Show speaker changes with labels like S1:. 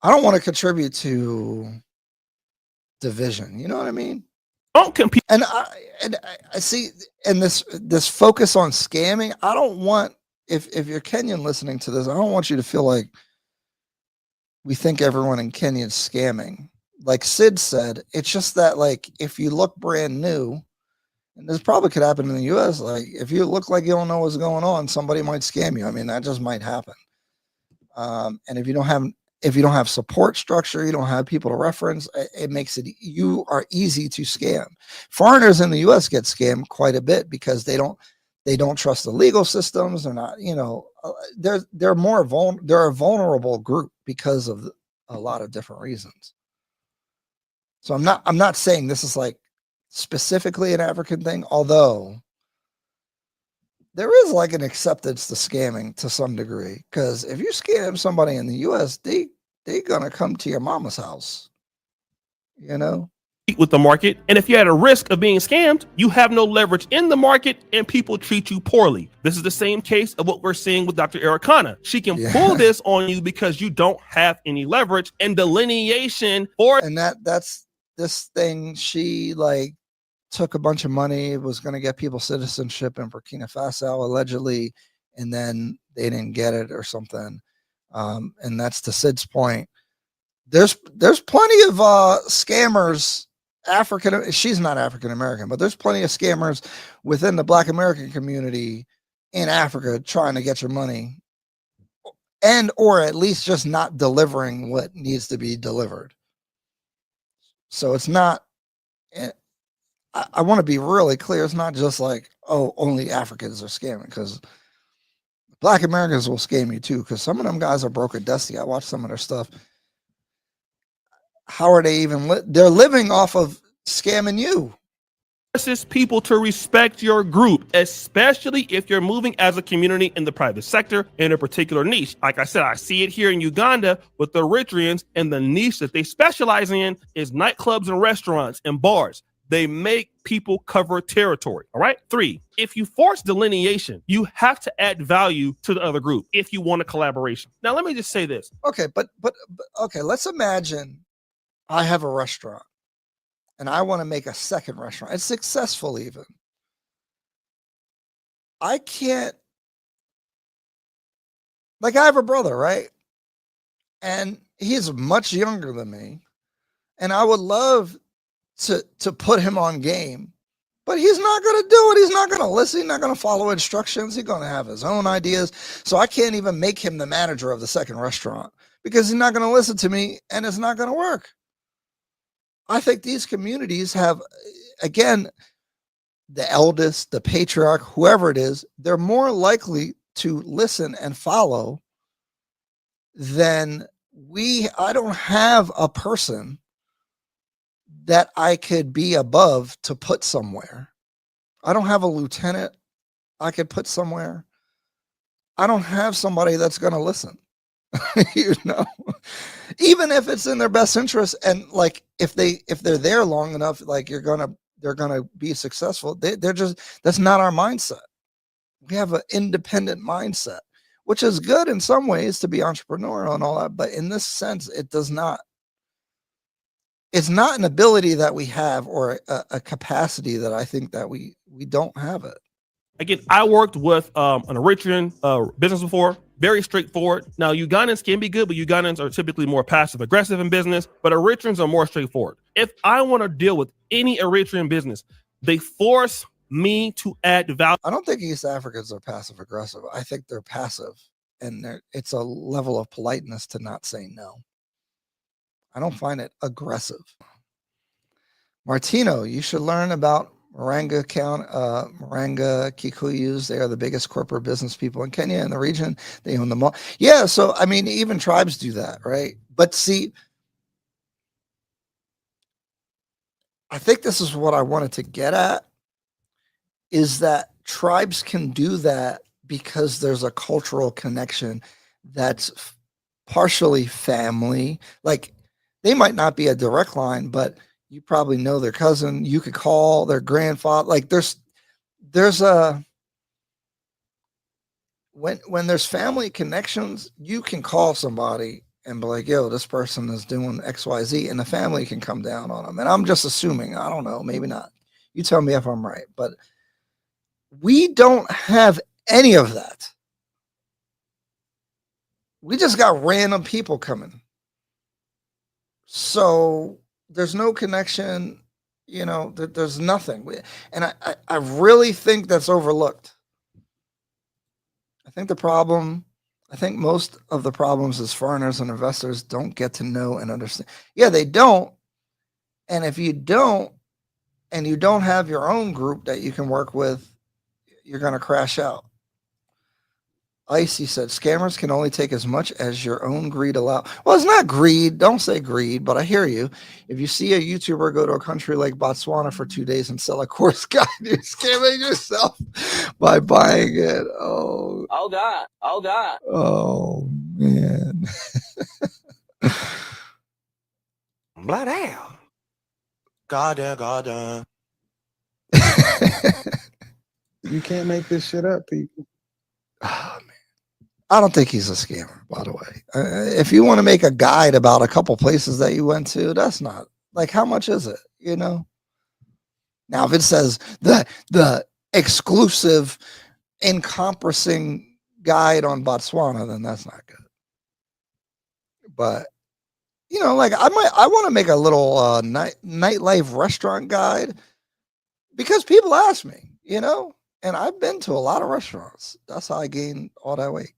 S1: I don't want to contribute to division. You know what I mean?
S2: Don't compete.
S1: And I see, and this focus on scamming. I don't want, if you're Kenyan listening to this, I don't want you to feel like we think everyone in Kenya is scamming. Like Sid said, it's just that, like, if you look brand new, and this probably could happen in the US, like if you look like you don't know what's going on, somebody might scam you. I mean, that just might happen. And if you don't have support structure, you don't have people to reference, it makes it, you are easy to scam. Foreigners in the US get scammed quite a bit because they don't trust the legal systems. They're not, they're they're a vulnerable group because of a lot of different reasons. So I'm not saying this is like specifically an African thing, although there is like an acceptance to scamming to some degree. Because if you scam somebody in the US, they're gonna come to your mama's house.
S2: With the market, and if you're at a risk of being scammed, you have no leverage in the market and people treat you poorly. This is the same case of what we're seeing with Dr. Ericana. She can pull this on you because you don't have any leverage and delineation for,
S1: and that's this thing. She like took a bunch of money, was going to get people citizenship in Burkina Faso allegedly, and then they didn't get it or something. And that's to Sid's point. There's plenty of scammers. She's not African American, but there's plenty of scammers within the Black American community in Africa trying to get your money, and or at least just not delivering what needs to be delivered. So it's not, I want to be really clear. It's not just like, oh, only Africans are scamming, because Black Americans will scam you too, because some of them guys are broke at Dusty. I watch some of their stuff. How are they even they're living off of scamming you.
S2: Forces people to respect your group, especially if you're moving as a community in the private sector in a particular niche. Like I said, I see it here in Uganda with the Eritreans, and the niche that they specialize in is nightclubs and restaurants and bars. They make people cover territory. All right. 3, if you force delineation, you have to add value to the other group if you want a collaboration. Now, let me just say this.
S1: Okay, but okay, let's imagine I have a restaurant and I want to make a second restaurant. It's successful even. I can't, like, I have a brother, right? And he's much younger than me. And I would love to put him on game, but he's not going to do it. He's not going to listen. He's not going to follow instructions. He's going to have his own ideas. So I can't even make him the manager of the second restaurant because he's not going to listen to me, and it's not going to work. I think these communities have, again, the eldest, the patriarch, whoever it is, they're more likely to listen and follow than I don't have a person that I could be above to put somewhere. I don't have a lieutenant I could put somewhere. I don't have somebody that's going to listen. Even if it's in their best interest, and like if they're there long enough, like they're gonna be successful. They're just, that's not our mindset. We have an independent mindset, which is good in some ways to be entrepreneurial and all that, but in this sense, it's not an ability that we have, or a capacity that I think that we don't have it.
S2: Again, I worked with an Eritrean business before. Very straightforward. Now, Ugandans can be good, but Ugandans are typically more passive aggressive in business, but Eritreans are more straightforward. If I want to deal with any Eritrean business, they force me to add value.
S1: I don't think East Africans are passive aggressive. I think they're passive, and it's a level of politeness to not say no. I don't find it aggressive. Martino, you should learn about Maranga Kikuyus. They are the biggest corporate business people in Kenya and the region. They own them all. Yeah, so I mean, even tribes do that, right? But see, I think this is what I wanted to get at, is that tribes can do that because there's a cultural connection that's partially family. Like, they might not be a direct line, but you probably know their cousin. You could call their grandfather. Like there's a, when there's family connections, you can call somebody and be like, yo, this person is doing XYZ, and the family can come down on them. And I'm just assuming, I don't know, maybe not. You tell me if I'm right, but we don't have any of that. We just got random people coming. So there's no connection, you know, there's nothing. And I really think that's overlooked. I think most of the problems is foreigners and investors don't get to know and understand. Yeah, they don't. And if you don't, and you don't have your own group that you can work with, you're going to crash out. Icy said, scammers can only take as much as your own greed allow. Well, it's not greed. Don't say greed, but I hear you. If you see a YouTuber go to a country like Botswana for 2 days and sell a course guide, you're scamming yourself by buying it. Oh God. Oh, man.
S3: Blood hell. God.
S4: You can't make this shit up, people.
S1: Oh, man. I don't think he's a scammer, by the way. If you want to make a guide about a couple places that you went to, that's not like, how much is it? You know? Now, if it says the exclusive, encompassing guide on Botswana, then that's not good. But, you know, like I want to make a little nightlife restaurant guide because people ask me, you know, and I've been to a lot of restaurants. That's how I gained all that weight.